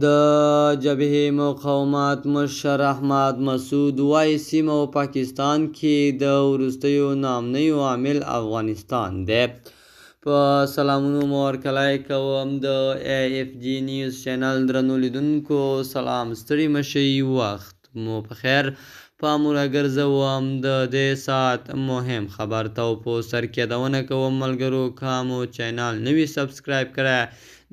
د جبهې مقاومت مشر احمد مسعود وایي سیمه او پاکستان کې د وروستیو ناامنیو عامل افغانستان دی. په سلامونو مو ورکلی کوم د AFG نیوز چینل درنو لیدونکو سلام، ستړي مشئ، وخت مو په خیر. پام راګرځوم د دې ساعت مهم خبر ته په سر کې یادونه کوم ملګرو که مو چینل نوي سبسکرایب کړی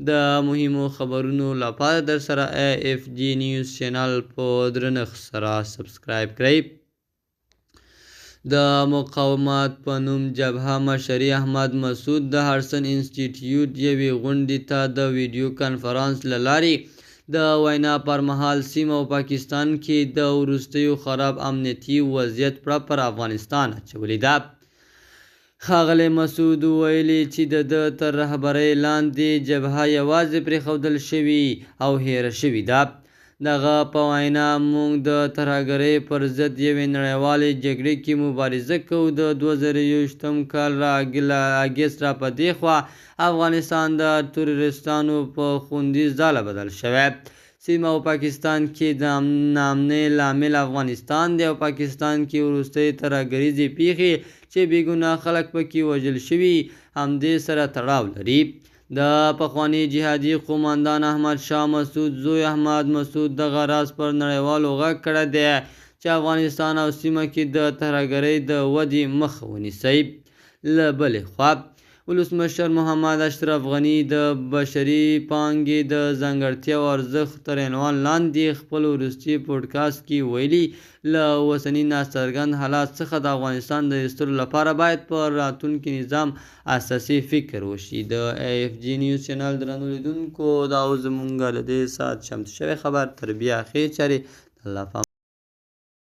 د مهمو خبرونو لپاره در سره AFG نیوز چینل په درنښت سره سبسکرایب کړئ. د مقاومت په نوم جبهه مشري احمد مسعود د هډسن انسټیټیوټ یوې غونډې ته د ویډیو کانفرانس له لارې د وینا پر مهال سیمه او پاکستان کې د وروستیو خراب امنیتي وضعیت پړه پر افغانستان اچولې ده. ښاغلی مسعود وویلي چې د ده تر رهبرۍ لاندې جبهه یوازې پرېښودل شوې او هېره شوې ده. دغه په وینا موږ د ترهګرۍ پر ضد یوې نړیوالې جګړې کې مبارزه کوو. د 2021 کال اګست را په دې خوا افغانستان د تروریستانو په خوندي ځاله بدل شوی. سیمه او پاکستان کې د ناامنۍ لامل افغانستان دی او پاکستان کې وروستۍ ترهګریزې پیښې چې بېګناه خلک پکې وژل شوي همدې سره تړاو لري. د پخواني جهادي قوماندان احمد شاه مسعود زوی احمد مسعود دغه راز پر نړیوالو غږ کړی دی چې افغانستان او سیمه کې د ترهګرۍ د ودې مخه ونیسئ. له بلې خوا ولسمشر محمد اشرف غني د بشري پانګې د ځانګړتیاو ارزښت تر عنوان لاندې خپل وروستي پوډکاسټ کې ویلي له اوسني ناڅرګند حالات څخه د افغانستان د ایستلو لپاره باید په راتلونکي نظام اساسي فکر وشي. د AFG نیوز چینل درنو لیدونکو دا اوس زموږ له دې ساعت چمتو شوی خبر تر بیا ښې چارې. الله